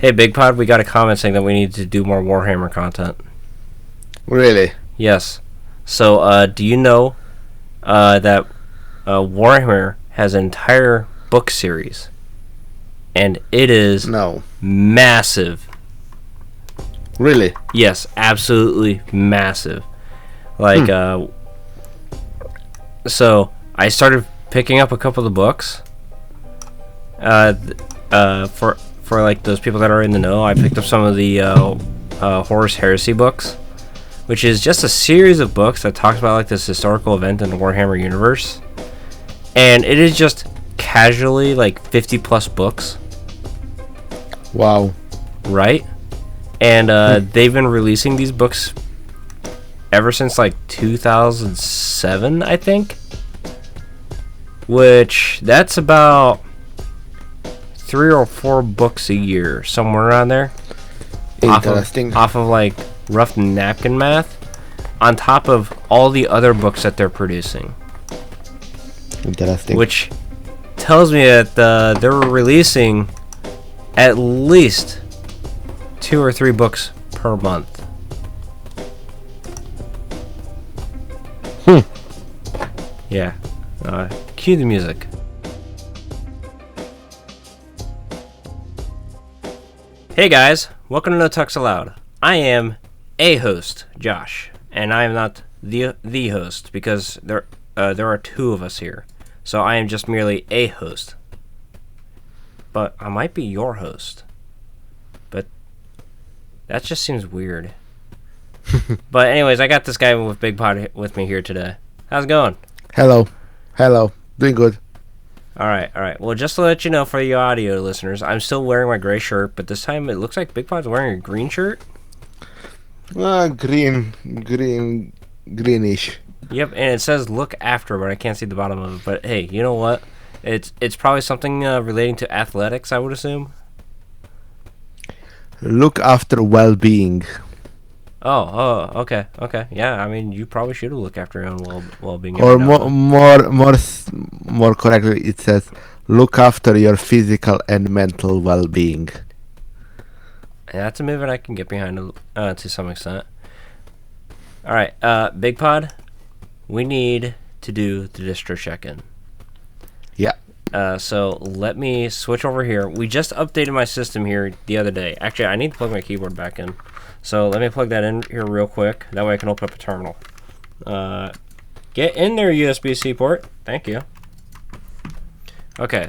Hey, Bigpod, we got a comment saying that we need to do more Warhammer content. Really? Yes. So, do you know that Warhammer has an entire book series? And it is No. massive. Really? Yes, absolutely massive. Like, so I started picking up a couple of the books. For like those people that are in the know, I picked up some of the Horus Heresy books, which is just a series of books that talks about like this historical event in the Warhammer universe, and it is just casually like 50 plus books. Wow. Right? And they've been releasing these books ever since like 2007, I think. Which, that's about 3 or 4 books a year, somewhere around there. Interesting. Off of like rough napkin math, on top of all the other books that they're producing. Interesting. Which tells me that they're releasing at least 2 or 3 books per month. Yeah. Cue the music. Hey guys, welcome to No Tux Allowed. I am a host, Josh, and I am not the host because there are 2 of us here. So I am just merely a host. But I might be your host. But that just seems weird. But anyways, I got this guy with Bigpod with me here today. How's it going? Hello. Doing good. Alright. Well, just to let you know for the audio listeners, I'm still wearing my gray shirt, but this time it looks like Bigpod's wearing a green shirt. Greenish. Yep, and it says look after, but I can't see the bottom of it. But hey, you know what? It's probably something relating to athletics, I would assume. Look after well-being. Oh, okay. Yeah, I mean, you probably should look after your own well-being. Or more correctly, it says look after your physical and mental well-being. And that's a movement I can get behind to some extent. All right, Bigpod, we need to do the distro check-in. Yeah. So let me switch over here. We just updated my system here the other day. Actually, I need to plug my keyboard back in. So let me plug that in here real quick. That way I can open up a terminal. Get in there, USB-C port. Thank you. Okay.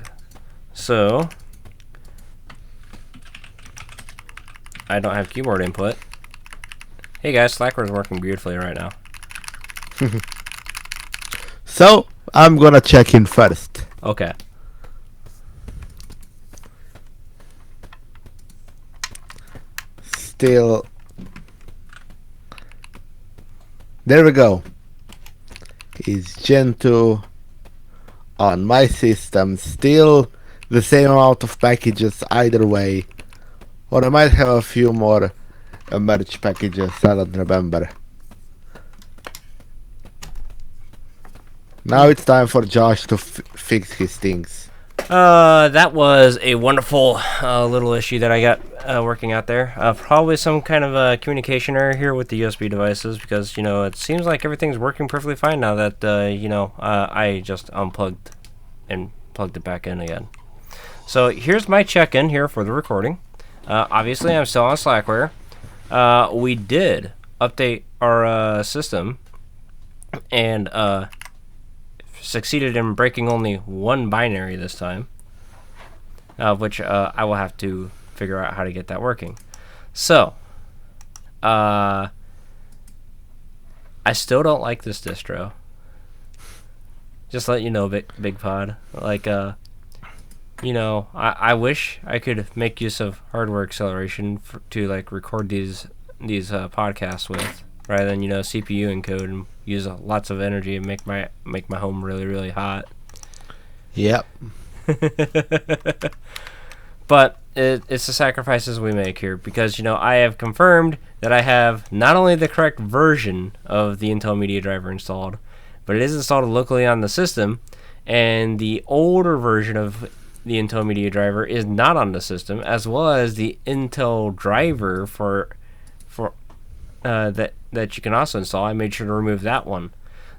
So I don't have keyboard input. Hey guys, Slackware is working beautifully right now. So I'm gonna check in first. Okay. Still. There we go. Is Gen 2 on my system. Still the same amount of packages either way. Or I might have a few more merge packages, I don't remember. Now it's time for Josh to fix his things. That was a wonderful little issue that I got working out there. Probably some kind of communication error here with the USB devices because, it seems like everything's working perfectly fine now that, I just unplugged and plugged it back in again. So here's my check-in here for the recording. Obviously, I'm still on Slackware. We did update our system and succeeded in breaking only one binary this time, which I will have to figure out how to get that working. So, I still don't like this distro. Just let you know, Bigpod. Like, I wish I could make use of hardware acceleration to like record these podcasts with, rather than CPU encode and use lots of energy and make my home really, really hot. Yep. But it's the sacrifices we make here because I have confirmed that I have not only the correct version of the Intel Media Driver installed, but it is installed locally on the system, and the older version of the Intel Media Driver is not on the system, as well as the Intel driver for that you can also install. I made sure to remove that one.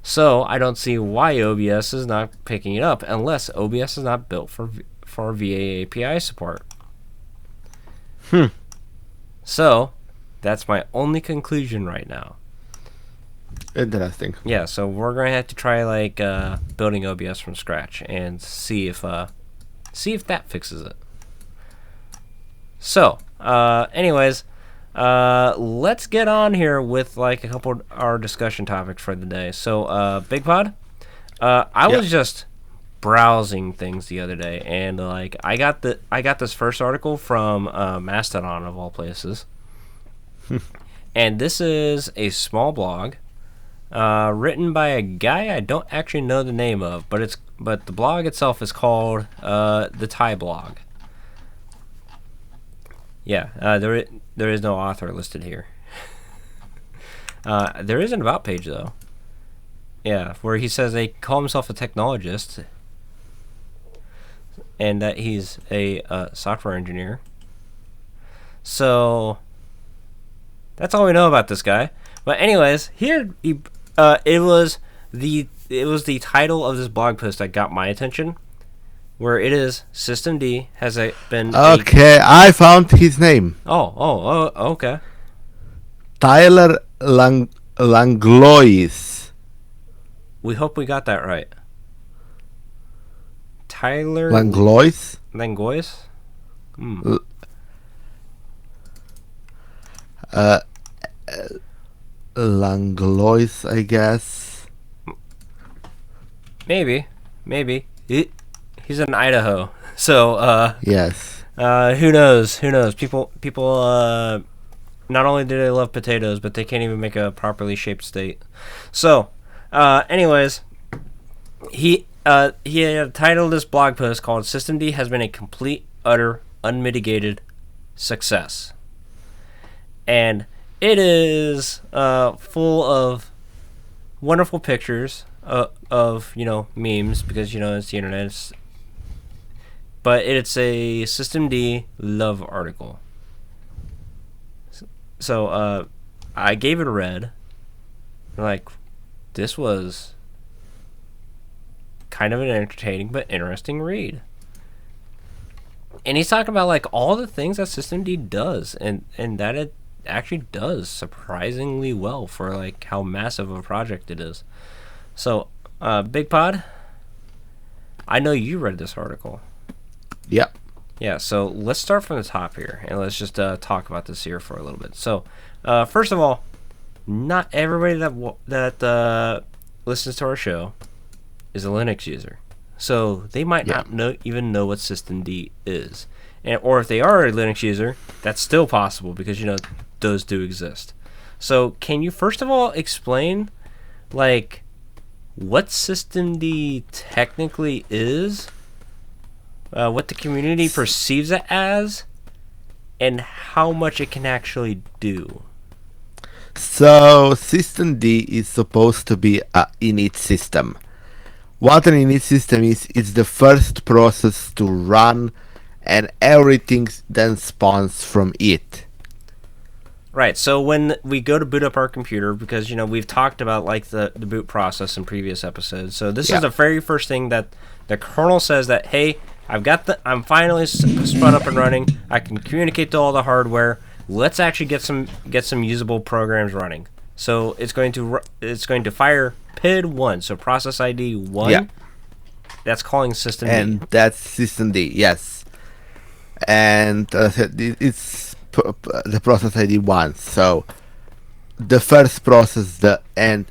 So I don't see why OBS is not picking it up, unless OBS is not built for VA API support. So that's my only conclusion right now. Interesting. Yeah, so we're gonna have to try like building OBS from scratch and see if that fixes it. So, anyways, let's get on here with like a couple of our discussion topics for the day. So, Bigpod, I was just browsing things the other day, and like I got this first article from Mastodon of all places, and this is a small blog. Written by a guy I don't actually know the name of, but the blog itself is called the Thai blog. Yeah, there is no author listed here. There is an about page though. Yeah, where he says they call himself a technologist, and that he's a software engineer. So that's all we know about this guy. But anyways, here it was the title of this blog post that got my attention, where it is systemd has been Okay, I found his name. Oh, okay. Tyler Langlois. We hope we got that right. Tyler Langlois? Langlois? Langlois, I guess. Maybe. He's in Idaho, so yes. Who knows? People. Not only do they love potatoes, but they can't even make a properly shaped steak. So, anyways, he had titled this blog post called "Systemd has been a complete, utter, unmitigated success," and it is full of wonderful pictures of memes, because it's the internet. But it's a systemd love article. So I gave it a read. Like, this was kind of an entertaining but interesting read. And he's talking about like all the things that systemd does, and that it actually does surprisingly well for like how massive of a project it is. So, Bigpod, I know you read this article. Yep. Yeah, so let's start from the top here, and let's just talk about this here for a little bit. So, first of all, not everybody that listens to our show is a Linux user, so they might not even know what systemd is, or if they are a Linux user, that's still possible, because those do exist. So, can you first of all explain, like, what systemd technically is? What the community perceives it as, and how much it can actually do. So, systemd is supposed to be an init system. What an init system is, it's the first process to run, and everything then spawns from it. Right, so when we go to boot up our computer, because, we've talked about, like, the boot process in previous episodes, so this is the very first thing that the kernel says that, hey, I'm finally spun up and running. I can communicate to all the hardware. Let's actually get some usable programs running. So it's going to fire PID 1, so process ID 1. Yeah. That's calling systemd. And that's systemd, yes. And it's the process ID 1. So the first process, and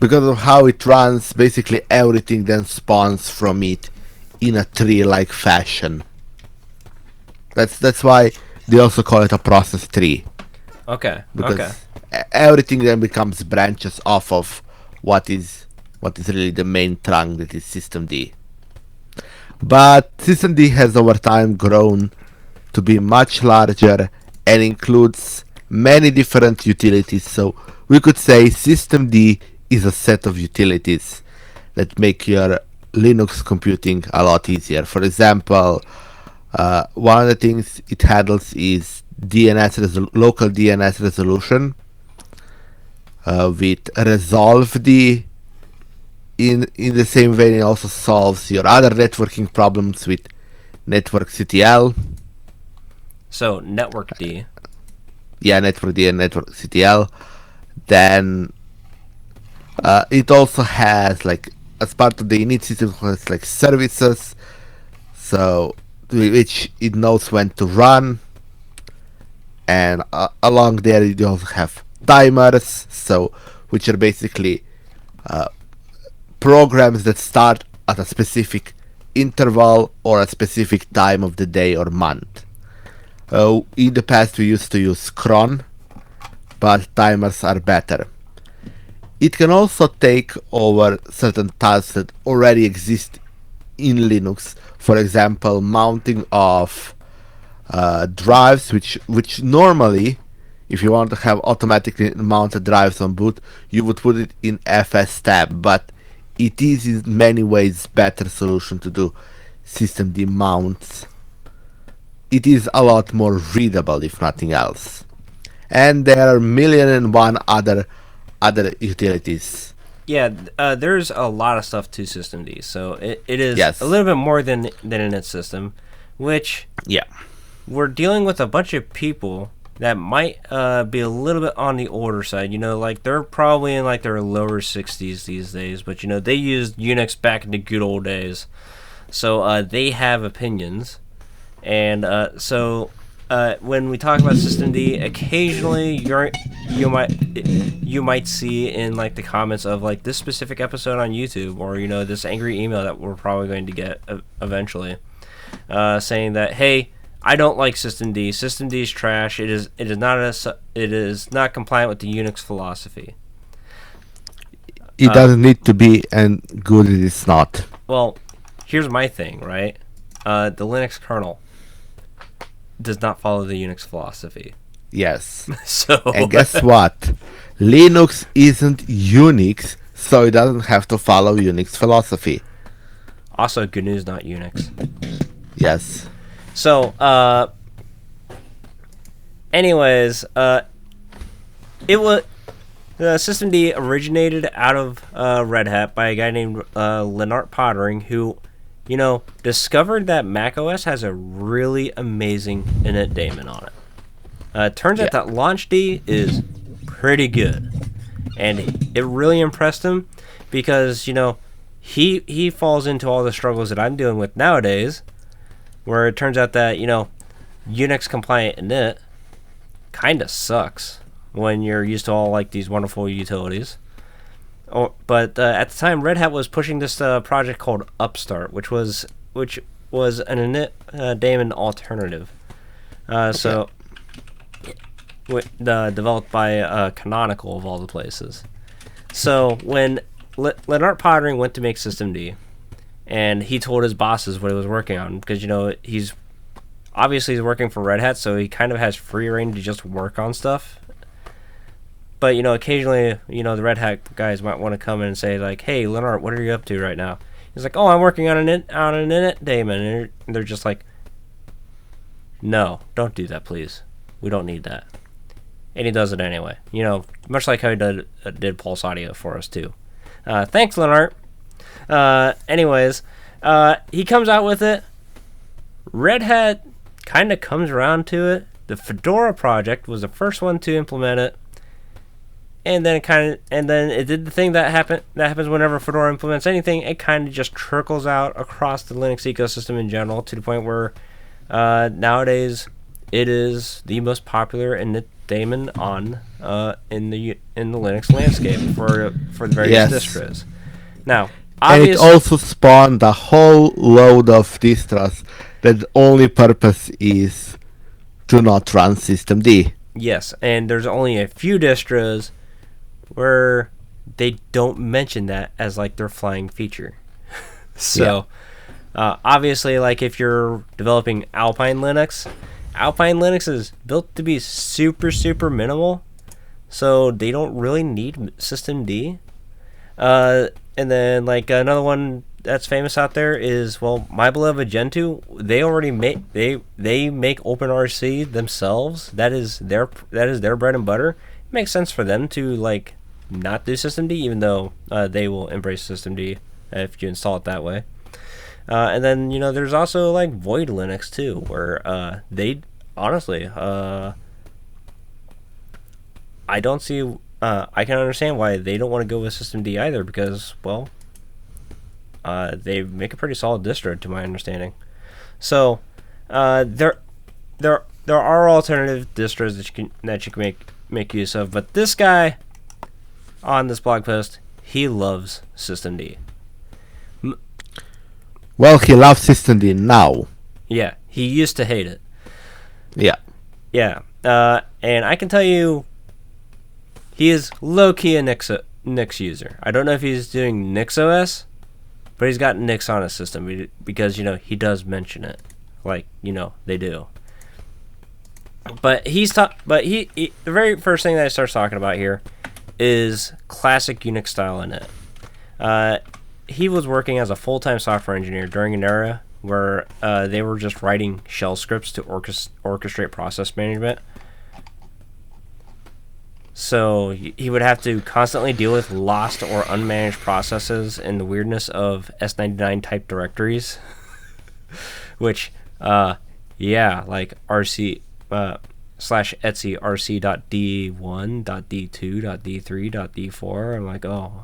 because of how it runs, basically everything then spawns from it in a tree-like fashion. That's why they also call it a process tree. Okay. Because everything then becomes branches off of what is really the main trunk, that is systemd. But systemd has over time grown to be much larger and includes many different utilities. So we could say systemd is a set of utilities that make your Linux computing a lot easier. For example, one of the things it handles is local DNS resolution with resolve the in the same vein. It also solves your other networking problems with network CTL. So network D. Yeah, network D and network CTL. Then it also has, like, as part of the init system, has like services, so which it knows when to run, and along there you also have timers, so which are basically programs that start at a specific interval or a specific time of the day or month. In the past we used to use cron, but timers are better. It can also take over certain tasks that already exist in Linux. For example, mounting of drives, which normally, if you want to have automatically mounted drives on boot, you would put it in FS tab, but it is in many ways better solution to do systemd mounts. It is a lot more readable, if nothing else. And there are million and one other utilities. Yeah, there's a lot of stuff to systemd, so it is Yes. a little bit more than an init system, which Yeah. we're dealing with a bunch of people that might be a little bit on the older side. Like they're probably in like their lower 60s these days, but they used Unix back in the good old days, so they have opinions, and so when we talk about systemd, occasionally you might see in like the comments of like this specific episode on YouTube, or this angry email that we're probably going to get eventually, saying that, hey, I don't like systemd. Systemd is trash. It is not compliant with the Unix philosophy. It doesn't need to be, and good it is not. Well, here's my thing, right? The Linux kernel does not follow the Unix philosophy. Yes. So And guess what? Linux isn't Unix, so it doesn't have to follow Unix philosophy. Also, good news, not Unix. Yes. So, anyways, it was systemd originated out of Red Hat by a guy named Lennart Pottering, who, discovered that macOS has a really amazing init daemon on it. Turns out that launched is pretty good, and it really impressed him because he falls into all the struggles that I'm dealing with nowadays, where it turns out that Unix compliant init kind of sucks when you're used to all like these wonderful utilities. But at the time, Red Hat was pushing this project called Upstart, which was an init daemon alternative. Developed by Canonical of all the places. So when Lennart Pottering went to make systemd, and he told his bosses what he was working on, because he's working for Red Hat, so he kind of has free reign to just work on stuff. But occasionally, the Red Hat guys might want to come in and say like, "Hey, Lennart, what are you up to right now?" He's like, "Oh, I'm working on an init daemon," and they're just like, "No, don't do that, please. We don't need that." And he does it anyway. Much like how he did Pulse Audio for us too. Thanks, Lennart. Anyways, he comes out with it. Red Hat kind of comes around to it. The Fedora project was the first one to implement it. And then it did the thing that happens whenever Fedora implements anything. It kind of just trickles out across the Linux ecosystem in general, to the point where nowadays it is the most popular init daemon on in the Linux landscape for the various distros. Now, and it also spawned a whole load of distros that the only purpose is to not run systemd. Yes, and there's only a few distros where they don't mention that as like their flying feature. So, obviously, like if you're developing Alpine Linux is built to be super, super minimal, so they don't really need systemd. And then like another one that's famous out there is, well, my beloved Gentoo. They already make they make OpenRC themselves. That is their bread and butter. It makes sense for them to like not do systemd, even though they will embrace systemd if you install it that way. And then there's also like Void Linux too, where they honestly I don't see. I can understand why they don't want to go with systemd either, because, well, they make a pretty solid distro, to my understanding. So, there are alternative distros that you can make use of, but this guy on this blog post, he loves systemd. Well, he loves systemd now. Yeah, he used to hate it. Yeah. Yeah, and I can tell you, he is low-key a Nix user. I don't know if he's doing NixOS, but he's got Nix on his system because, he does mention it. Like, they do. But the very first thing that he starts talking about here is classic Unix style init. He was working as a full-time software engineer during an era where they were just writing shell scripts to orchestrate process management. So he would have to constantly deal with lost or unmanaged processes and the weirdness of S99 type directories, which, like rc /etc rc.d1.d2.d3.d4. I'm like, oh,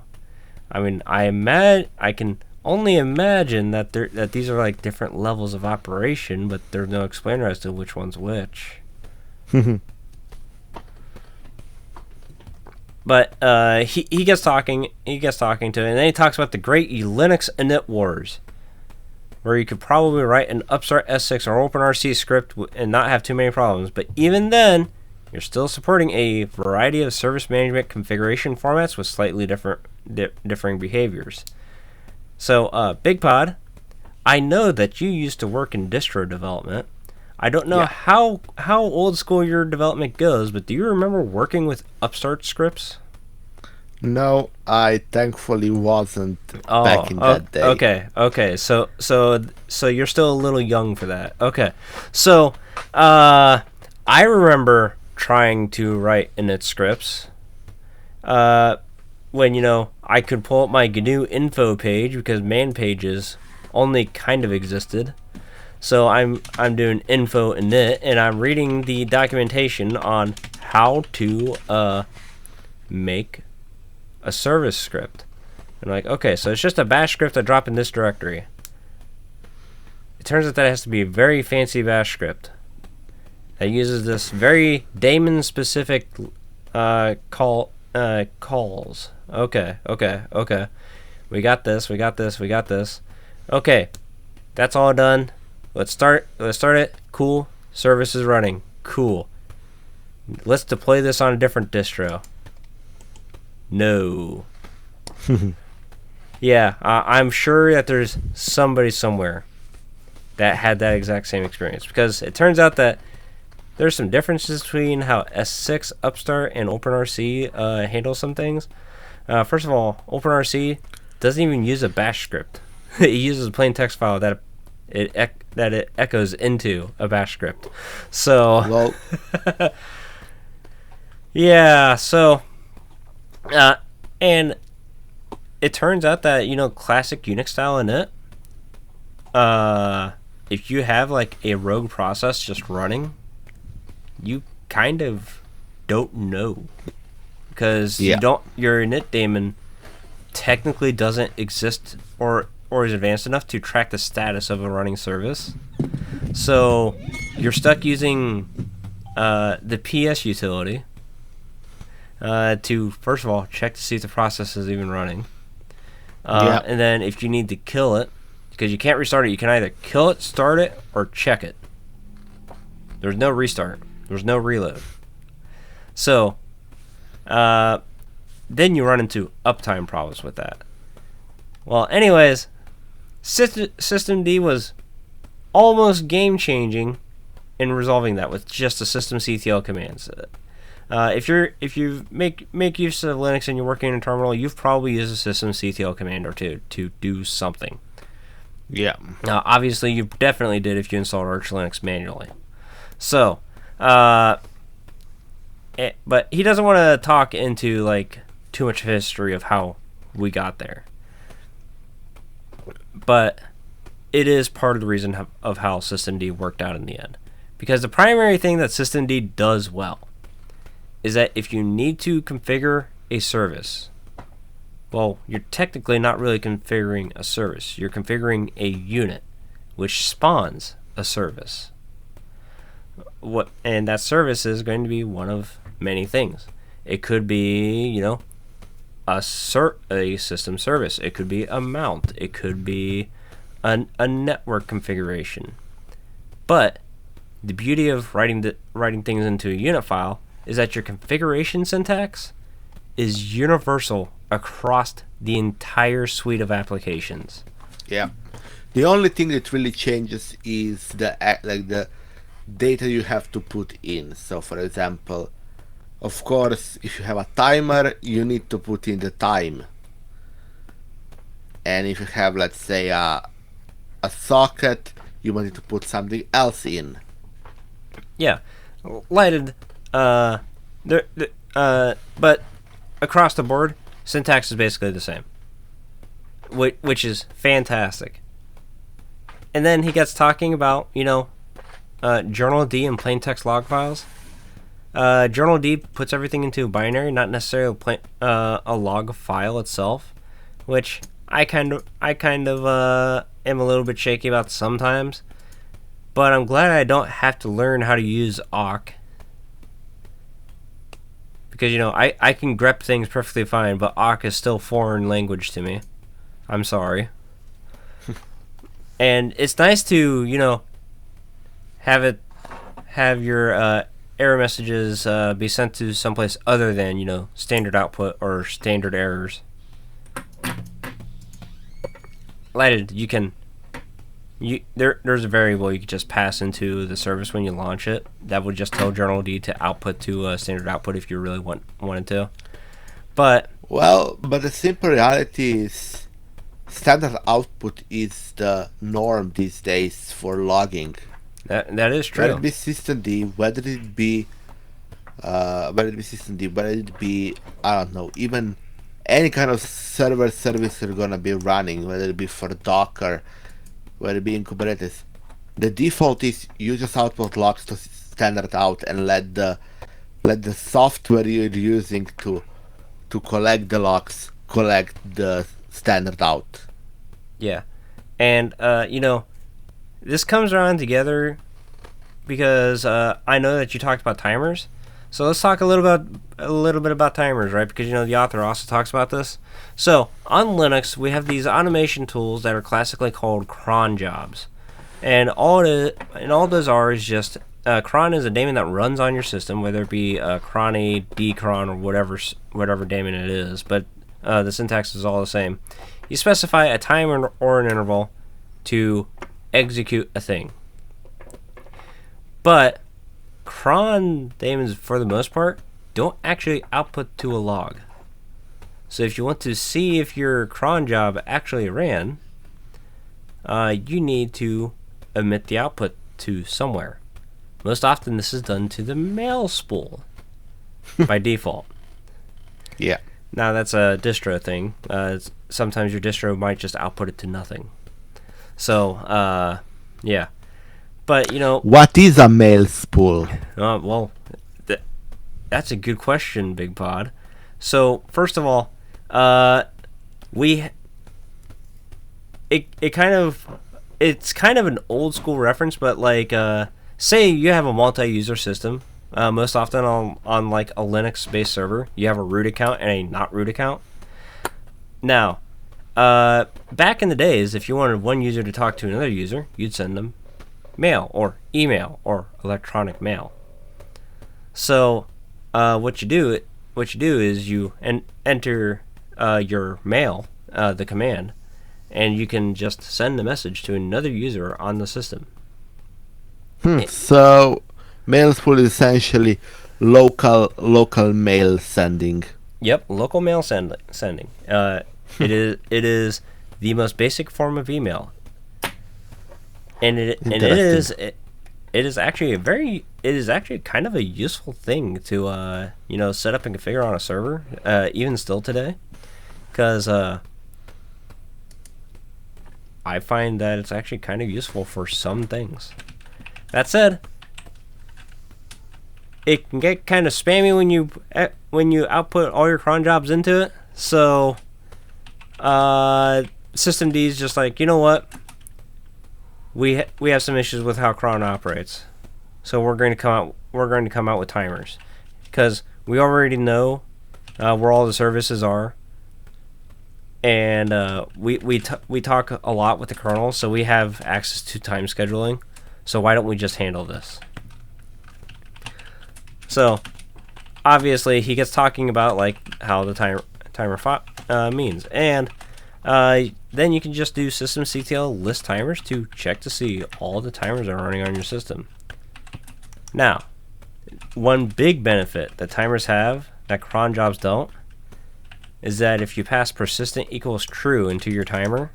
I mean, I can only imagine that these are like different levels of operation, but there's no explainer as to which one's which. But he gets talking to it, and then he talks about the great Linux init wars, where you could probably write an upstart S6 or OpenRC script and not have too many problems. But even then, you're still supporting a variety of service management configuration formats with slightly differing behaviors. So, Bigpod, I know that you used to work in distro development. I don't know how old school your development goes, but do you remember working with upstart scripts? No, I thankfully wasn't back in that day. Okay. So you're still a little young for that. Okay. So, I remember trying to write init scripts. When I could pull up my GNU info page because man pages only kind of existed. So I'm doing info init, and I'm reading the documentation on how to make a service script. And I'm like, okay, so it's just a bash script I drop in this directory. It turns out that it has to be a very fancy bash script that uses this very daemon specific calls. Okay. We got this. Okay, that's all done. Let's start it. Cool. Service is running. Cool. Let's deploy this on a different distro. No. Yeah, I'm sure that there's somebody somewhere that had that exact same experience, because it turns out that there's some differences between how S6, Upstart, and OpenRC handle some things. First of all, OpenRC doesn't even use a bash script. It uses a plain text file that it echoes into a bash script. So, well, yeah. So, and it turns out that classic Unix style init. If you have like a rogue process just running, you kind of don't know, because your init daemon technically doesn't exist or is advanced enough to track the status of a running service. So you're stuck using the PS utility to, first of all, check to see if the process is even running. And then if you need to kill it, because you can't restart it, you can either kill it, start it, or check it. There's no restart. There's no reload. So then you run into uptime problems with that. Well, anyways, systemd was almost game-changing in resolving that with just the systemctl commands. If you make use of Linux and you're working in a terminal, you've probably used a systemctl command or two to do something. Yeah. Now, obviously, you definitely did if you installed Arch Linux manually. So, but he doesn't want to talk into like too much history of how we got there. But it is part of the reason of how systemd worked out in the end. Because the primary thing that systemd does well is that if you need to configure a service, well, you're technically not really configuring a service. You're configuring a unit, which spawns a service. And that service is going to be one of many things. It could be, a system service. It could be a mount. It could be a network configuration. But the beauty of writing things into a unit file is that your configuration syntax is universal across the entire suite of applications. Yeah. The only thing that really changes is the data you have to put in. So, for example, of course, if you have a timer, you need to put in the time. And if you have, let's say, a socket, you want to put something else in. Yeah, lighted. But across the board, syntax is basically the same, which is fantastic. And then he gets talking about, journal D and plain text log files. Journal D puts everything into a binary, not necessarily a log file itself, which I kind of am a little bit shaky about sometimes. But I'm glad I don't have to learn how to use awk. Because, I can grep things perfectly fine, but awk is still foreign language to me. I'm sorry. And it's nice to, have your error messages be sent to someplace other than, standard output or standard errors. Lighted, there's a variable you could just pass into the service when you launch it that would just tell journal D to output to standard output if you really wanted to. But the simple reality is standard output is the norm these days for logging. That is true. Whether it be systemd, whether it be systemd, whether it be, I don't know, even any kind of server service you're gonna be running, whether it be for Docker, whether it be in Kubernetes, the default is you just output logs to standard out and let the software you're using to collect the logs collect the standard out. Yeah, and this comes around together because I know that you talked about timers. So let's talk a little bit about timers, right? Because the author also talks about this. So on Linux, we have these automation tools that are classically called cron jobs, and all those are is just cron is a daemon that runs on your system, whether it be cron-a, dcron, or whatever daemon it is. But the syntax is all the same. You specify a time or an interval to execute a thing, but cron daemons, for the most part, don't actually output to a log. So if you want to see if your cron job actually ran, you need to emit the output to somewhere. Most often this is done to the mail spool by default. Yeah. Now that's a distro thing. Sometimes your distro might just output it to nothing. So, yeah. But, what is a mail spool? Well, that's a good question, Bigpod. So, first of all, it's kind of an old school reference, but like, say you have a multi-user system. Most often on like a Linux-based server, you have a root account and a not root account. Now, back in the days, if you wanted one user to talk to another user, you'd send them mail or email or electronic mail. So what you do is you enter your mail, the command, and you can just send a message to another user on the system. So mail spool is essentially local mail sending. Yep, local mail sending. It is the most basic form of email, and it is actually kind of a useful thing to set up and configure on a server, even still today, because I find that it's actually kind of useful for some things. That said, it can get kind of spammy when you output all your cron jobs into it. So, Systemd is just like, you know what? We have some issues with how cron operates, so we're going to come out with timers, because we already know where all the services are, and we talk a lot with the kernel, so we have access to time scheduling. So why don't we just handle this? So, obviously, he gets talking about like how the timer means, and then you can just do systemctl list timers to check to see all the timers that are running on your system. Now, one big benefit that timers have that cron jobs don't is that if you pass persistent equals true into your timer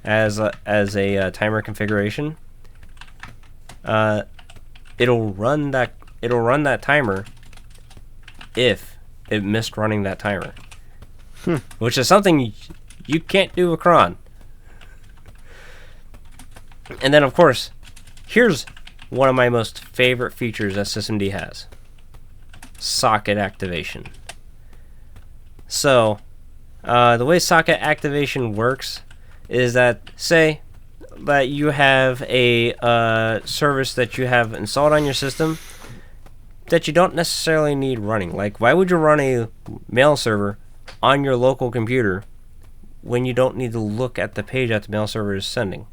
as a timer configuration, it'll run that timer if it missed running that timer, which is something you can't do with cron. And then, of course, here's one of my most favorite features that Systemd has: socket activation. So, the way socket activation works is that, say that you have a service that you have installed on your system that you don't necessarily need running. Like, why would you run a mail server on your local computer when you don't need to look at the page that the mail server is sending?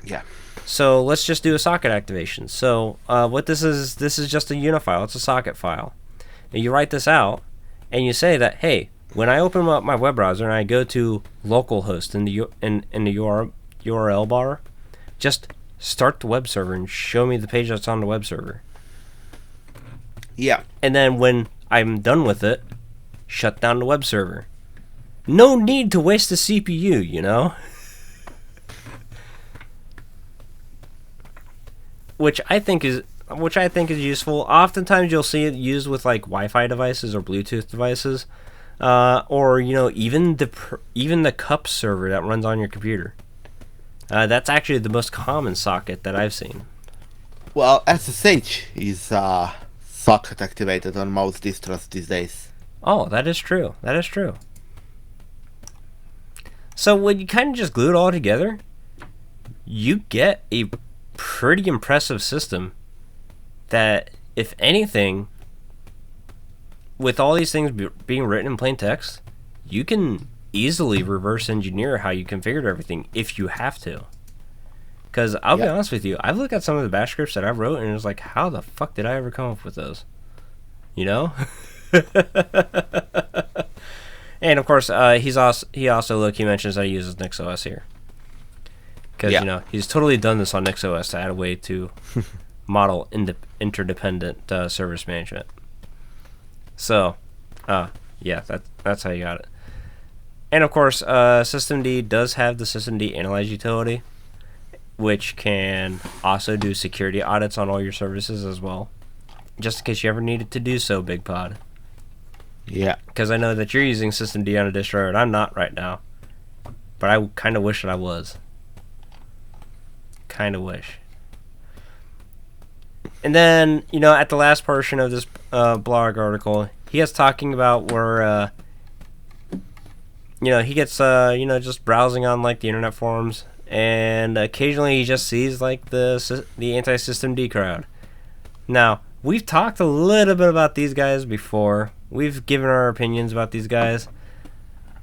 Yeah. So let's just do a socket activation. So what this is just a unifile. It's a socket file. And you write this out, and you say that, hey, when I open up my web browser and I go to localhost in the URL bar, just start the web server and show me the page that's on the web server. Yeah. And then when I'm done with it, shut down the web server. No need to waste the CPU, you know? Which I think is useful. Oftentimes you'll see it used with like Wi-Fi devices or Bluetooth devices, or even the cup server that runs on your computer. That's actually the most common socket that I've seen. Well, SSH is socket activated on most distros these days. Oh, that is true. That is true. So when you kind of just glue it all together, you get a pretty impressive system that, if anything, with all these things being written in plain text, you can easily reverse engineer how you configured everything if you have to. Because I'll be honest with you, I've looked at some of the bash scripts that I wrote, and it was like, how the fuck did I ever come up with those? You know? And of course, he mentions that he uses NixOS here. Because, he's totally done this on NixOS to add a way to model interdependent service management. So, that's how you got it. And of course, Systemd does have the Systemd Analyze utility, which can also do security audits on all your services as well, just in case you ever needed to do so, Bigpod. Yeah. Because I know that you're using Systemd on a distro, and I'm not right now. But I kind of wish that I was. Kind of wish. And then, at the last portion of this blog article, he gets talking about where, he gets, just browsing on, like, the internet forums, and occasionally he just sees, like, the anti-Systemd crowd. Now, we've talked a little bit about these guys before. We've given our opinions about these guys,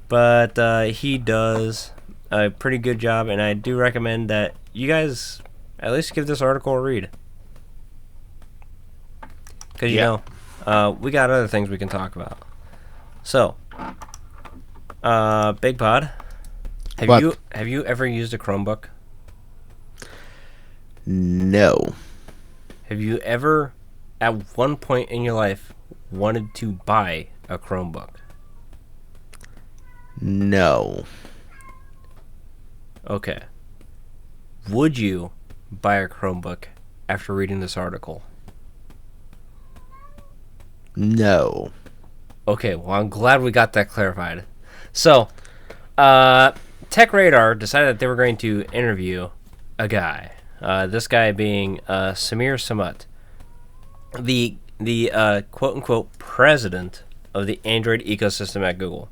but he does a pretty good job, and I do recommend that you guys at least give this article a read. Because, we got other things we can talk about. So, Bigpod, have you ever used a Chromebook? No. Have you ever at one point in your life wanted to buy a Chromebook? No. Okay. Would you buy a Chromebook after reading this article? No. Okay, well, I'm glad we got that clarified. So, Tech Radar decided that they were going to interview a guy. This guy being Samir Samut, the quote-unquote president of the Android ecosystem at Google.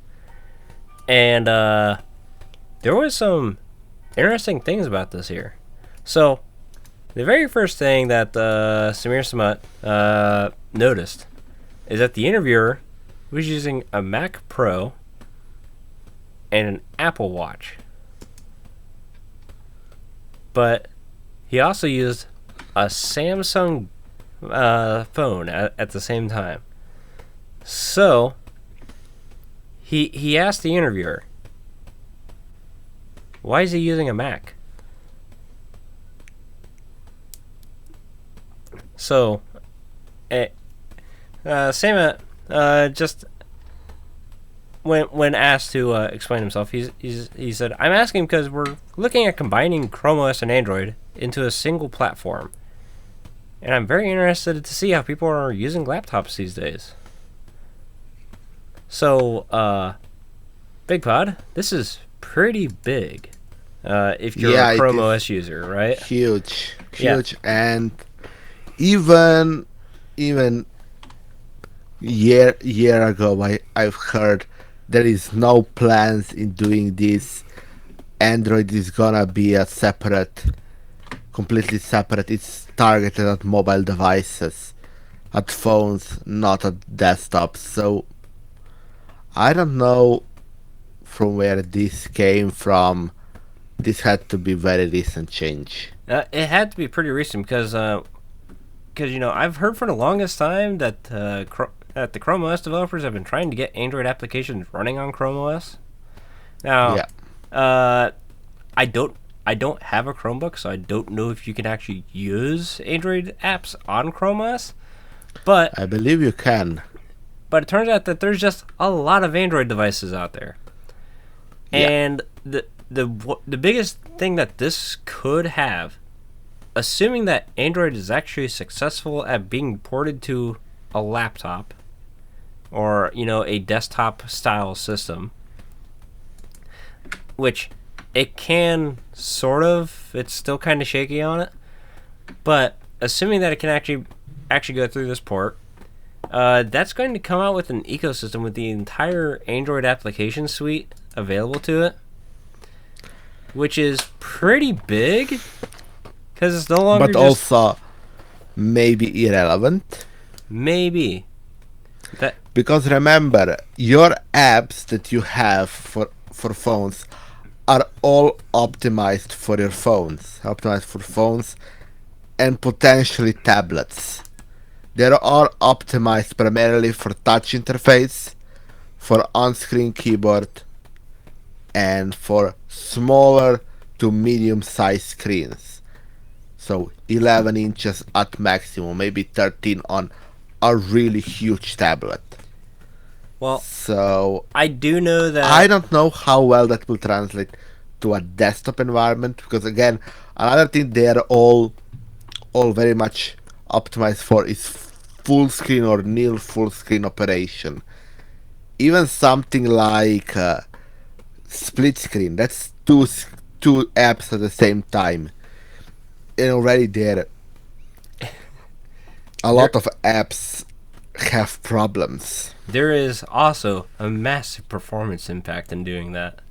And there was some interesting things about this here. So, the very first thing that Samir Samut noticed is that the interviewer was using a Mac Pro and an Apple Watch. But he also used a Samsung phone at the same time. So, he asked the interviewer, why is he using a Mac? So, Samut just when asked to explain himself, he said, "I'm asking because we're looking at combining ChromeOS and Android into a single platform, and I'm very interested to see how people are using laptops these days." So, Bigpod, this is pretty big if you're a ChromeOS user, right? Huge, Yeah. and even year ago, I've heard there is no plans in doing this. Android is gonna be a completely separate. It's targeted at mobile devices, at phones, not at desktops. So I don't know from where this came from. This had to be very recent change. It had to be pretty recent because I've heard for the longest time that that the Chrome OS developers have been trying to get Android applications running on Chrome OS. Now, Yeah. I don't have a Chromebook, so I don't know if you can actually use Android apps on Chrome OS. But I believe you can. it turns out that there's just a lot of Android devices out there, Yeah. and the biggest thing that this could have, assuming that Android is actually successful at being ported to a laptop or a desktop style system, which it can sort of, it's still kind of shaky on it, but assuming that it can actually go through this port, that's going to come out with an ecosystem with the entire Android application suite available to it, which is pretty big because it's no longer But also maybe irrelevant. maybe that Because remember, your apps that you have for phones are all optimized for your phones. Optimized for phones and potentially tablets. They are all optimized primarily for touch interface, for on-screen keyboard, and for smaller to medium-sized screens. So 11 inches at maximum, maybe 13 on a really huge tablet. well, So I do know that I don't know how well that will translate to a desktop environment, because again, another thing they are all very much optimized for is full screen or near full screen operation. Even something like split screen, that's two apps at the same time, and already there a lot of apps have problems. there is also a massive performance impact in doing that.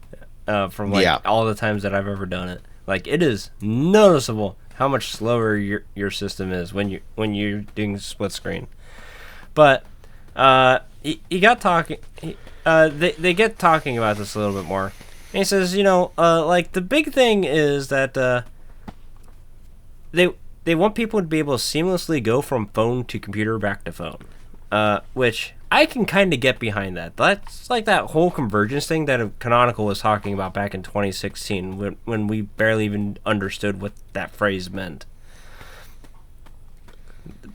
From Yeah. all the times that I've ever done it, it is noticeable how much slower your system is when you're doing split screen. But he got talking. They get talking about this a little bit more, and he says, the big thing is that they want people to be able to seamlessly go from phone to computer back to phone, which I can kind of get behind that. That's like that whole convergence thing that Canonical was talking about back in 2016 when we barely even understood what that phrase meant.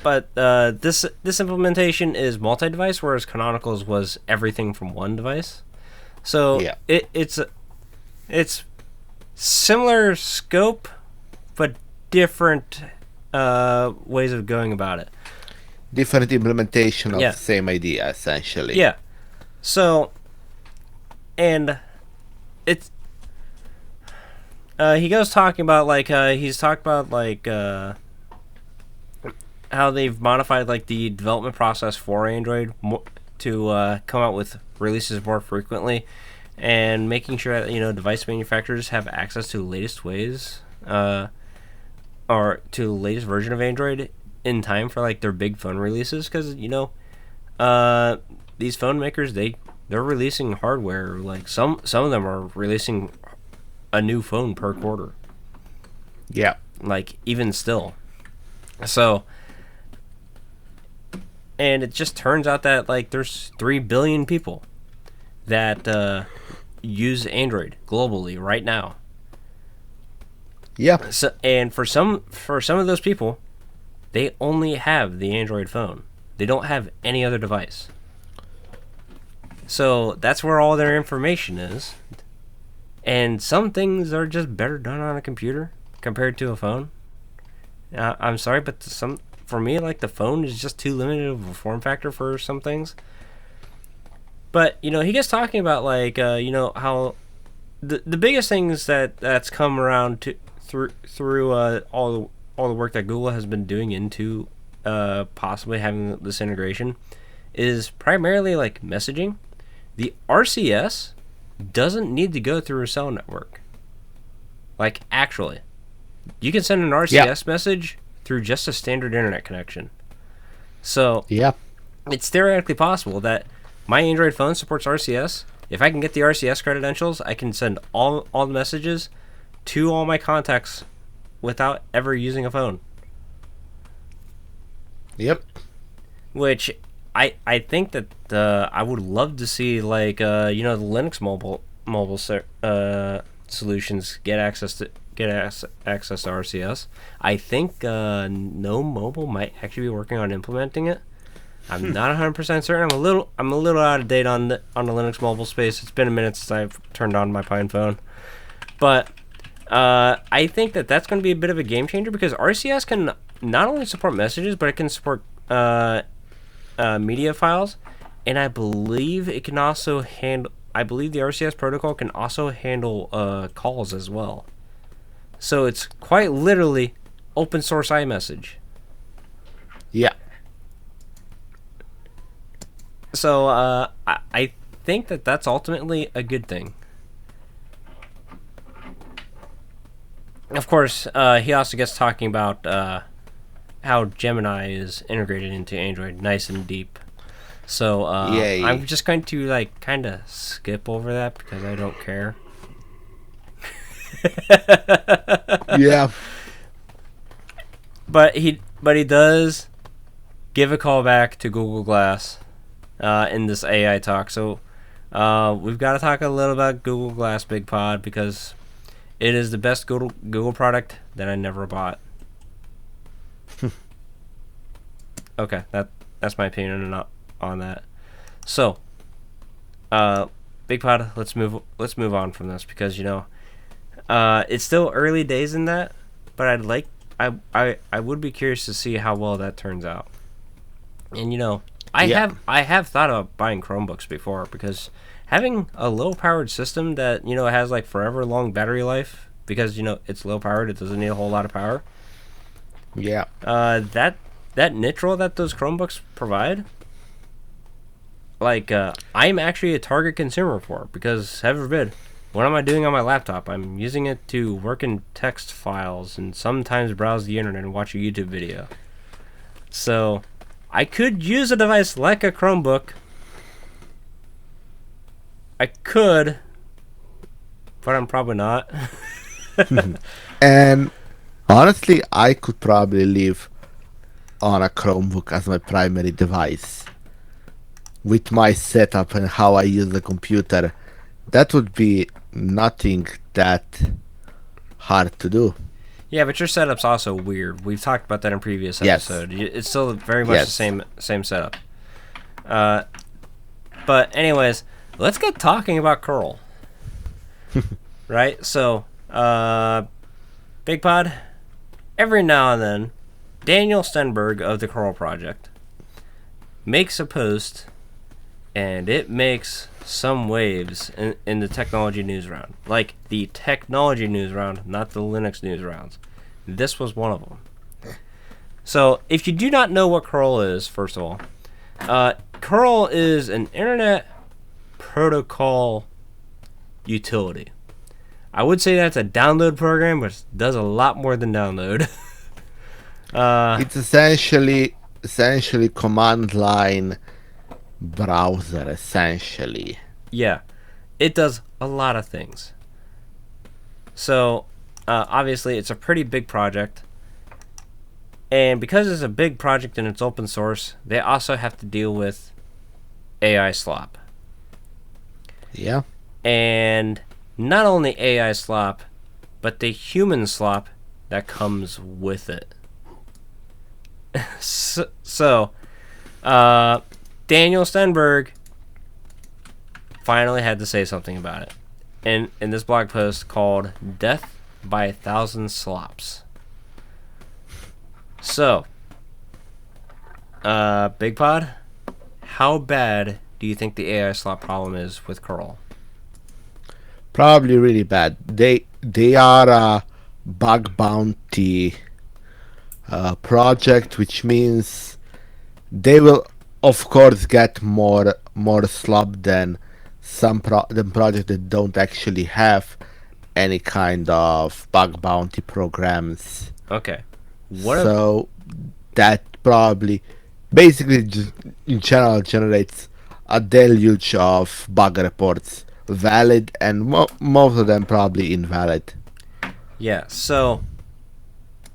but this implementation is multi-device, whereas Canonical's was everything from one device. So Yeah. it's similar scope, but different ways of going about it. Different implementation of Yeah. the same idea, essentially. Yeah. So, and it's he goes talking about like he's talked about like how they've modified like the development process for Android to come out with releases more frequently, and making sure that device manufacturers have access to the latest ways or to the latest version of Android in time for like their big phone releases, because these phone makers they're releasing hardware, like some of them are releasing a new phone per quarter, Yeah. like even still. So, and it just turns out that like there's 3 billion people that use Android globally right now. Yeah. So, and for some of those people, they only have the Android phone. They don't have any other device. So that's where all their information is. And some things are just better done on a computer compared to a phone. I'm sorry, but for me, like the phone is just too limited of a form factor for some things. But he gets talking about like how the biggest things that's come around to through all the work that Google has been doing into possibly having this integration is primarily like messaging. The RCS doesn't need to go through a cell network. Like, actually, you can send an RCS message through just a standard internet connection. So Yeah. it's theoretically possible that my Android phone supports RCS. If I can get the RCS credentials, I can send all the messages to all my contacts without ever using a phone. Yep. Which I think that I would love to see, like the Linux mobile solutions get access to RCS. I think No Mobile might actually be working on implementing it. I'm not 100% certain. I'm a little out of date on the Linux mobile space. It's been a minute since I've turned on my Pine phone, but I think that that's going to be a bit of a game changer, because RCS can not only support messages, but it can support media files, and I believe it can also handle. I believe the RCS protocol can also handle calls as well. So it's quite literally open source iMessage. Yeah. So I think that that's ultimately a good thing. Of course, he also gets talking about how Gemini is integrated into Android nice and deep. So I'm just going to like kind of skip over that because I don't care. Yeah. But he does give a call back to Google Glass in this AI talk. So we've got to talk a little about Google Glass Bigpod, because it is the best Google product that I never bought. Okay, that's my opinion on that. So, Bigpod, let's move on from this, because it's still early days in that, but I would be curious to see how well that turns out. And I have thought about buying Chromebooks before, because having a low powered system that has like forever long battery life, because it's low powered, it doesn't need a whole lot of power. Yeah. That neutral that those Chromebooks provide, like I'm actually a target consumer for, because heaven forbid, what am I doing on my laptop? I'm using it to work in text files and sometimes browse the internet and watch a YouTube video. So I could use a device like a Chromebook. I could, but I'm probably not. And honestly, I could probably live on a Chromebook as my primary device. With my setup and how I use the computer, that would be nothing that hard to do. Yeah, but your setup's also weird. We've talked about that in previous Yes. episode. It's still very much the Yes. same setup. But anyways, let's get talking about curl. Right? So, Bigpod, every now and then, Daniel Stenberg of the Curl Project makes a post, and it makes some waves in the technology news round. Like the technology news round, not the Linux news rounds. This was one of them. So, if you do not know what curl is, first of all, curl is an internet protocol utility. I would say that's a download program, but it does a lot more than download. It's essentially command line browser, essentially. Yeah, it does a lot of things. So, obviously, it's a pretty big project. And because it's a big project and it's open source, they also have to deal with AI slop. Yeah. And not only AI slop, but the human slop that comes with it. So, Daniel Stenberg finally had to say something about it in this blog post called Death by 1,000 Slops. So, Bigpod, how bad do you think the AI slop problem is with curl? Probably really bad. They are a bug bounty project, which means they will, of course, get more slop than some projects that don't actually have any kind of bug bounty programs. Okay. So that probably, basically, just in general, generates a deluge of bug reports, valid and most of them probably invalid. Yeah, so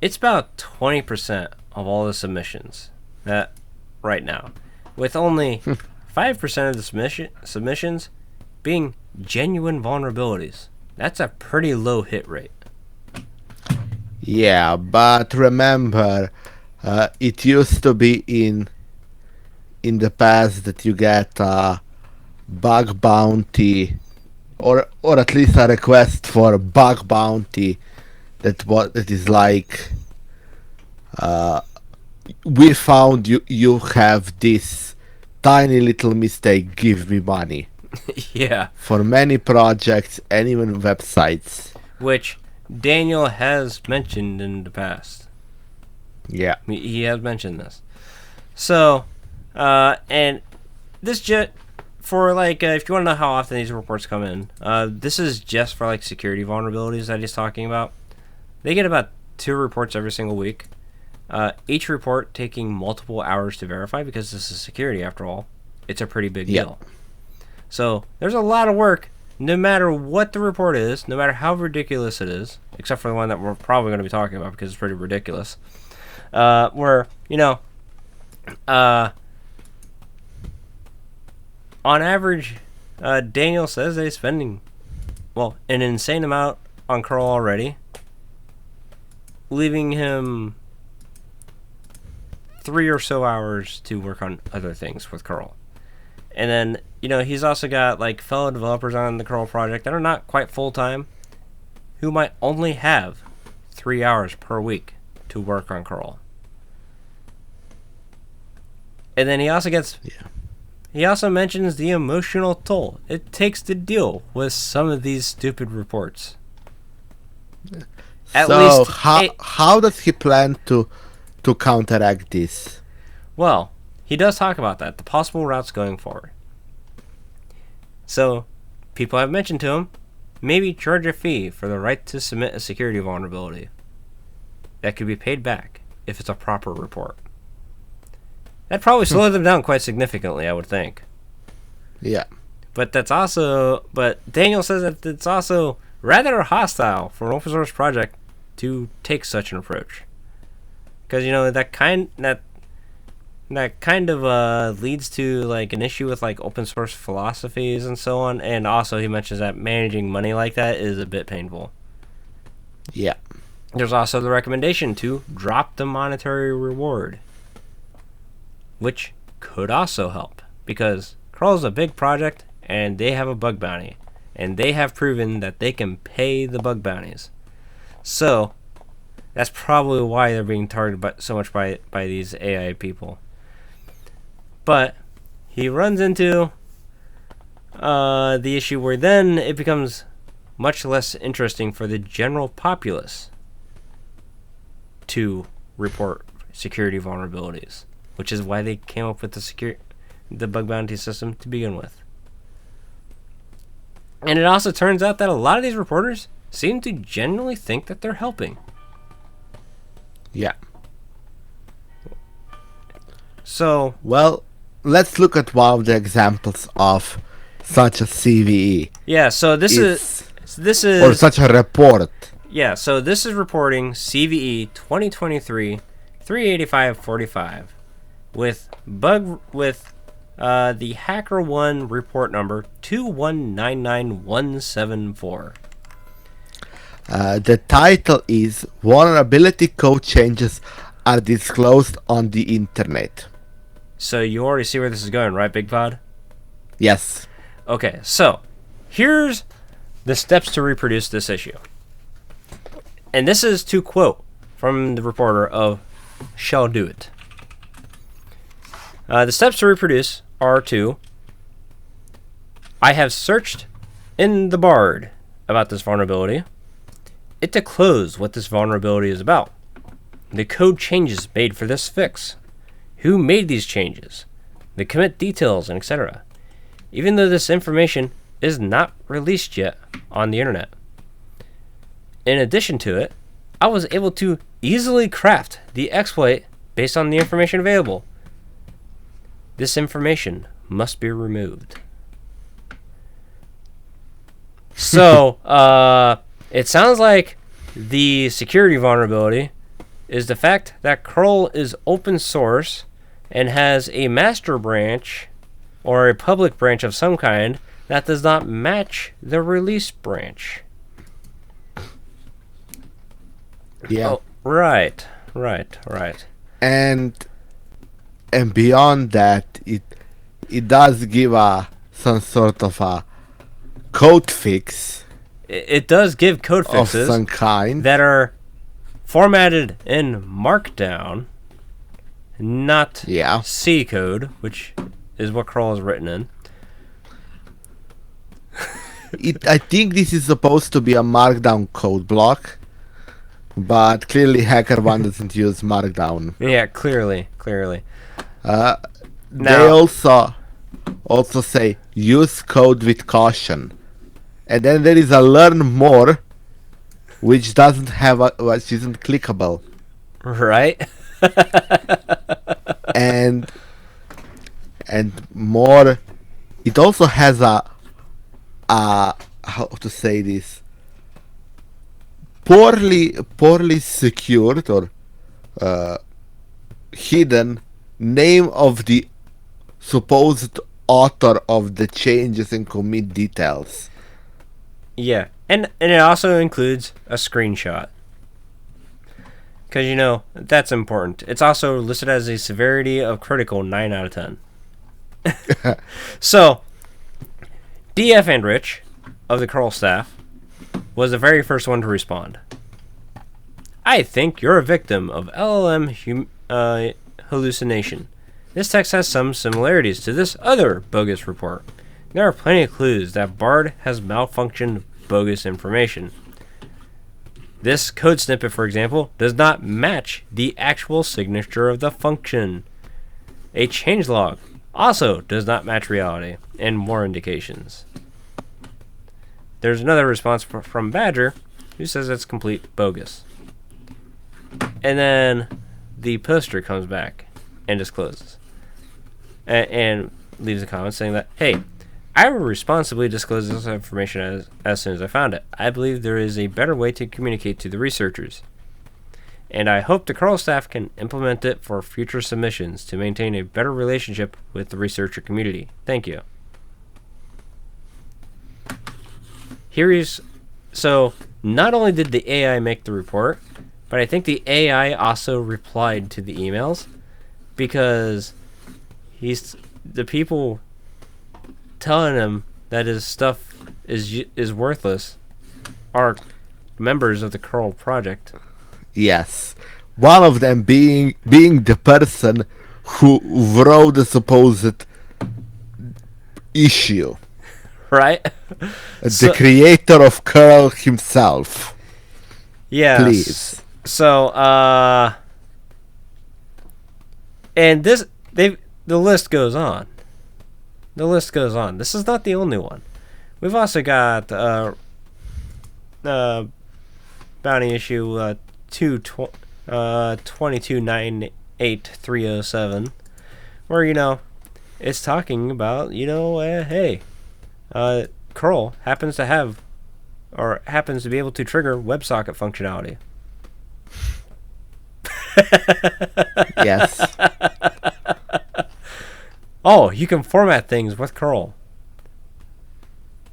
it's about 20% of all the submissions that right now, with only 5% of the submissions being genuine vulnerabilities. That's a pretty low hit rate. Yeah, but remember, it used to be in the past that you get a bug bounty, or at least a request for a bug bounty that is like, we found you have this tiny little mistake, give me money. Yeah. For many projects and even websites. Which Daniel has mentioned in the past. Yeah. He has mentioned this. So, and this for like, if you want to know how often these reports come in, this is just for like security vulnerabilities that he's talking about. They get about 2 reports every single week. Each report taking multiple hours to verify because this is security after all. It's a pretty big deal. So there's a lot of work, no matter what the report is, no matter how ridiculous it is, except for the one that we're probably going to be talking about because it's pretty ridiculous. Where, on average, Daniel says that he's spending, an insane amount on curl already, leaving him 3 or so hours to work on other things with curl. And then, he's also got like fellow developers on the curl project that are not quite full-time, who might only have 3 hours per week to work on curl. And then he also mentions the emotional toll it takes to deal with some of these stupid reports. How does he plan to counteract this? Well, he does talk about that, the possible routes going forward. So, people have mentioned to him, maybe charge a fee for the right to submit a security vulnerability. That could be paid back if it's a proper report. That'd probably slow them down quite significantly, I would think. Yeah. But Daniel says that it's also rather hostile for an open source project to take such an approach. Because, that kind of leads to like an issue with like open source philosophies and so on. And also he mentions that managing money like that is a bit painful. Yeah. There's also the recommendation to drop the monetary reward, which could also help, because curl is a big project and they have a bug bounty, and they have proven that they can pay the bug bounties. So that's probably why they're being targeted so much by these AI people. But he runs into the issue where then it becomes much less interesting for the general populace to report security vulnerabilities, which is why they came up with the bug bounty system to begin with. And it also turns out that a lot of these reporters seem to genuinely think that they're helping. Yeah. So, well, let's look at one of the examples of such a CVE. Yeah, so this is or such a report. Yeah, so this is reporting CVE 2023 38545 with the HackerOne report number 2199174. The title is Vulnerability Code Changes Are Disclosed on the Internet. So you already see where this is going, right, Bigpod? Yes. Okay, so here's the steps to reproduce this issue. And this is to quote from the reporter of Shall Do It. The steps to reproduce are to: I have searched in the Bard about this vulnerability. It to close what this vulnerability is about. The code changes made for this fix. Who made these changes? The commit details, and etc. Even though this information is not released yet on the internet. In addition to it, I was able to easily craft the exploit based on the information available. This information must be removed. So, it sounds like the security vulnerability is the fact that curl is open source and has a master branch or a public branch of some kind that does not match the release branch. Yeah. Oh, right. And beyond that, it does give some sort of a code fix. It does give code fixes of some kind that are formatted in Markdown, not C code, which is what curl is written in. I think this is supposed to be a Markdown code block, but clearly HackerOne doesn't use Markdown. Yeah, clearly. They also say use code with caution, and then there is a learn more, which isn't clickable. Right. and more, it also has a how to say this, poorly secured or hidden name of the supposed author of the changes and commit details. Yeah, and it also includes a screenshot, because that's important. It's also listed as a severity of critical 9 out of 10. So DF and Rich of the curl staff was the very first one to respond. I think you're a victim of LLM hallucination. This text has some similarities to this other bogus report. There are plenty of clues that Bard has malfunctioned bogus information. This code snippet, for example, does not match the actual signature of the function. A changelog also does not match reality, and more indications. There's another response from Badger, who says it's complete bogus. And then the poster comes back and discloses. And leaves a comment saying that, hey, I will responsibly disclose this information as soon as I found it. I believe there is a better way to communicate to the researchers. And I hope the curl staff can implement it for future submissions to maintain a better relationship with the researcher community. Thank you. So not only did the AI make the report, But I think the AI also replied to the emails because the people telling him that his stuff is worthless are members of the curl project. Yes. One of them being the person who wrote the supposed issue. Right? The creator of curl himself. Yes. Please. So, and the list goes on. The list goes on. This is not the only one. We've also got bounty issue 2298307, where it's talking about hey, curl happens to have or happens to be able to trigger WebSocket functionality. Yes. Oh, you can format things with curl.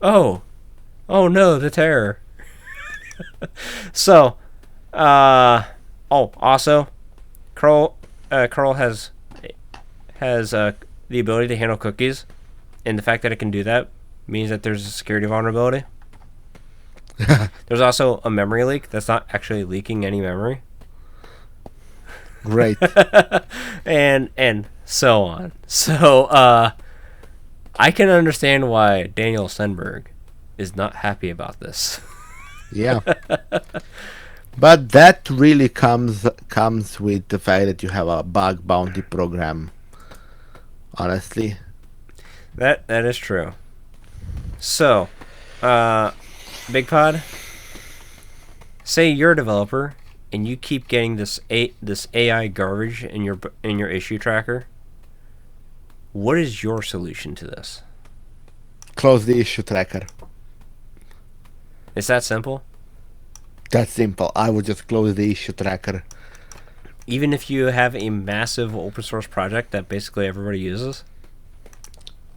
Oh no, the terror. So, also, curl has the ability to handle cookies, and the fact that it can do that means that there's a security vulnerability. There's also a memory leak that's not actually leaking any memory. Great. and so on. So I can understand why Daniel Stenberg is not happy about this. Yeah. But that really comes with the fact that you have a bug bounty program. Honestly. That is true. So, Bigpod, say you're a developer and you keep getting this AI garbage in your issue tracker. What is your solution to this? Close the issue tracker. It's that simple? That's simple. I would just close the issue tracker. Even if you have a massive open source project that basically everybody uses?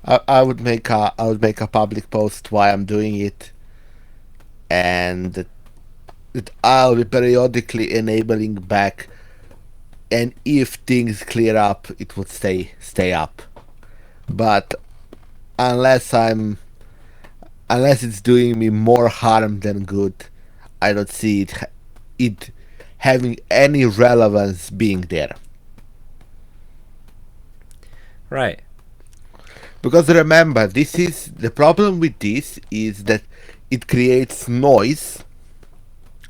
I would make a public post why I'm doing it, and that I'll be periodically enabling back, and if things clear up, it would stay up. But unless it's doing me more harm than good, I don't see it having any relevance being there. Right. Because remember, this is the problem with this is that it creates noise,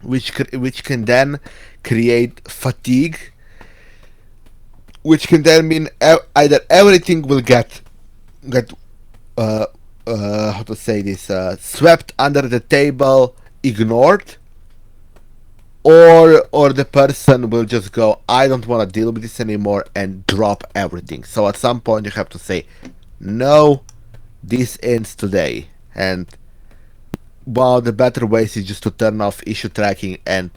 which can then create fatigue, which can then mean either everything will get how to say this, swept under the table, ignored, or the person will just go, I don't want to deal with this anymore, and drop everything. So at some point you have to say, no, this ends today. And one of the better ways is just to turn off issue tracking and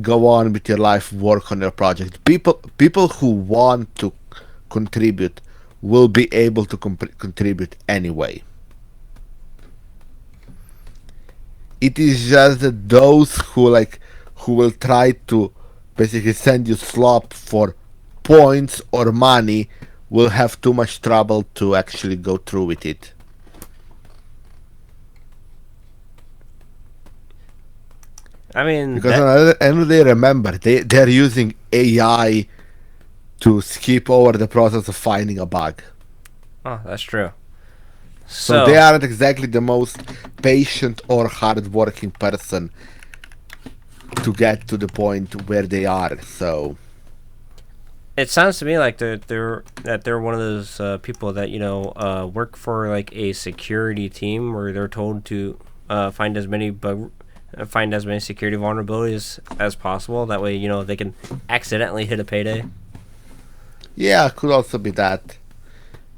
go on with your life, work on your project. People who want to contribute will be able to contribute anyway. It is just that those who will try to basically send you slop for points or money will have too much trouble to actually go through with it. I mean, because they remember they're using AI to skip over the process of finding a bug. Oh, that's true. So they aren't exactly the most patient or hard-working person to get to the point where they are. So it sounds to me like they're one of those people that work for like a security team where they're told to find as many security vulnerabilities as possible. That way, they can accidentally hit a payday. Yeah, could also be that.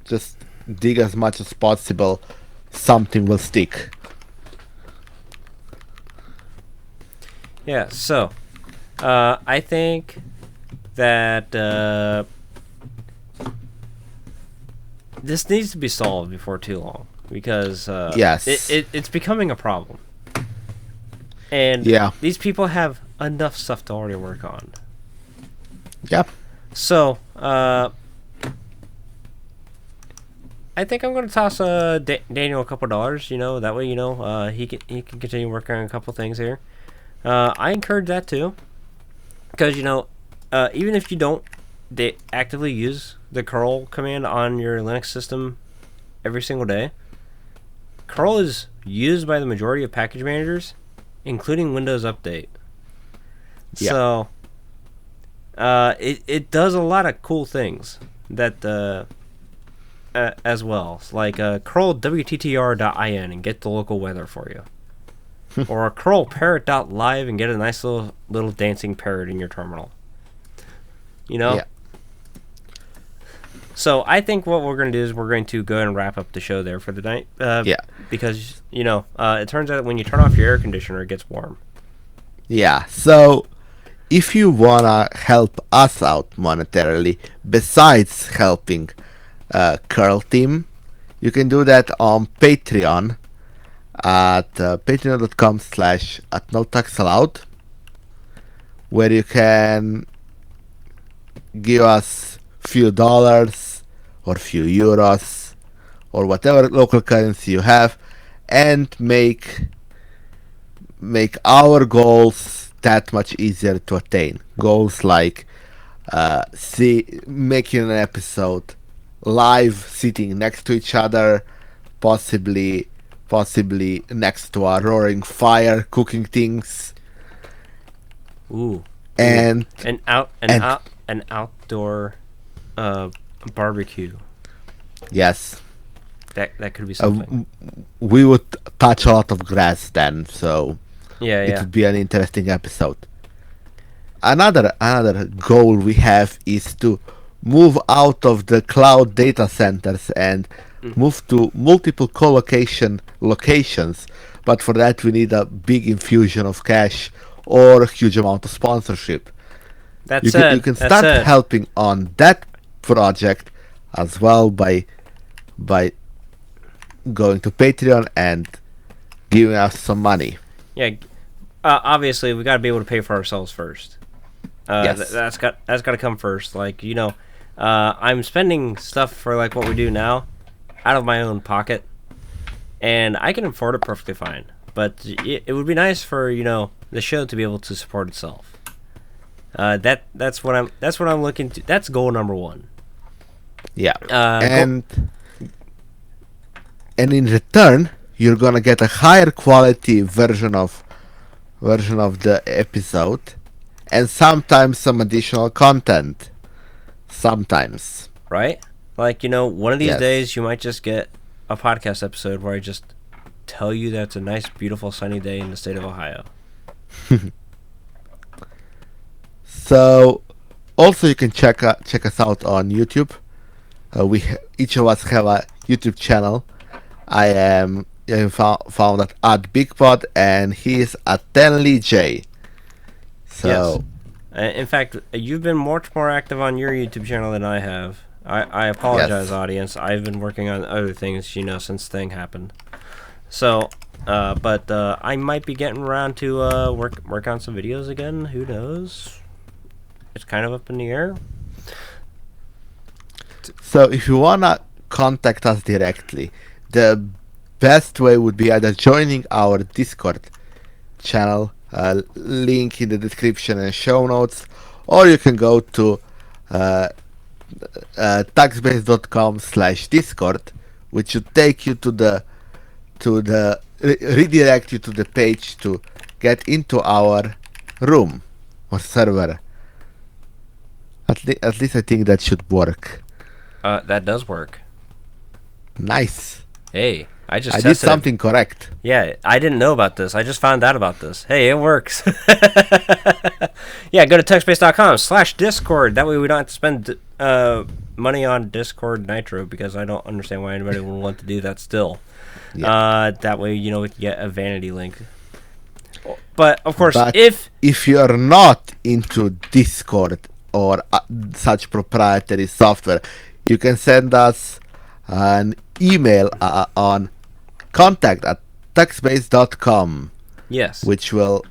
Just dig as much as possible. Something will stick. Yeah. So, I think that this needs to be solved before too long because yes, it's becoming a problem. And yeah, these people have enough stuff to already work on. Yep. So, I think I'm going to toss Daniel a couple dollars. That way, he can continue working on a couple things here. I encourage that too, because even if you don't actively use the curl command on your Linux system every single day, curl is used by the majority of package managers, including Windows Update. Yeah. So, it does a lot of cool things that as well, like curl wttr.in and get the local weather for you, or curl parrot.live and get a nice little dancing parrot in your terminal. Yeah. So I think what we're going to do is we're going to go ahead and wrap up the show there for the night. Yeah. Because it turns out when you turn off your air conditioner, it gets warm. Yeah. So, if you wanna help us out monetarily, besides helping Curl Team, you can do that on Patreon at patreon.com/@notaxallowed, where you can give us few dollars or few euros or whatever local currency you have, and make our goals that much easier to attain. Goals like making an episode live, sitting next to each other, possibly next to a roaring fire, cooking things. Ooh. And an outdoor barbecue. Yes. That could be something. We would touch a lot of grass then, so it would be an interesting episode. Another goal we have is to move out of the cloud data centers and move to multiple co-location locations, but for that we need a big infusion of cash or a huge amount of sponsorship. You can start helping on that project as well by going to Patreon and giving us some money. Yeah, obviously we got to be able to pay for ourselves first. Yes. That's got to come first. Like, I'm spending stuff for like what we do now out of my own pocket, and I can afford it perfectly fine. But it would be nice for the show to be able to support itself. That's what I'm looking to. That's goal number one. Yeah. And in return, you're gonna get a higher quality version of the episode, and sometimes some additional content. Sometimes. Right? Like, one of these Yes. days you might just get a podcast episode where I just tell you that it's a nice, beautiful, sunny day in the state of Ohio. So, also you can check us out on YouTube. Each of us have a YouTube channel. I am found at Bigpod, and he is at TenlyJ. So. Yes. In fact, you've been much more active on your YouTube channel than I have. I apologize, Yes. audience. I've been working on other things, since the thing happened. So, but I might be getting around to work on some videos again. Who knows? It's kind of up in the air. So if you wanna contact us directly, the best way would be either joining our Discord channel, link in the description and show notes, or you can go to taxbase.com/discord, which should take you to the redirect you to the page to get into our room or server. At least I think that should work. That does work. Nice. Hey, I I did something correct. Yeah, I didn't know about this. I just found out about this. Hey, it works. Yeah, go to textbase.com/discord. That way we don't have to spend money on Discord Nitro, because I don't understand why anybody would want to do that still. Yeah. That way, we can get a vanity link. But, of course, But if you're not into Discord or such proprietary software, you can send us an email on contact@taxbase.com, yes, which will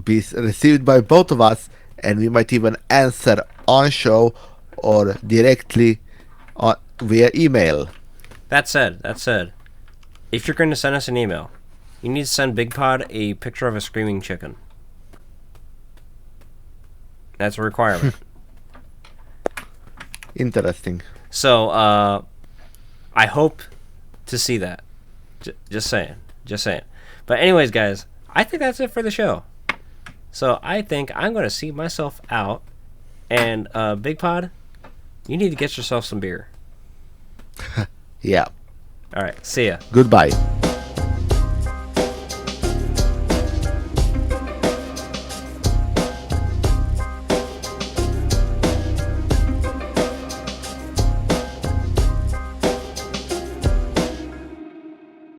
be received by both of us, and we might even answer on show or directly via email. That said, if you're going to send us an email, you need to send Bigpod a picture of a screaming chicken. That's a requirement. Interesting. So, I hope to see that. Just saying. But anyways, guys, I think that's it for the show. So I think I'm going to see myself out. And Bigpod, you need to get yourself some beer. Yeah. All right. See ya. Goodbye.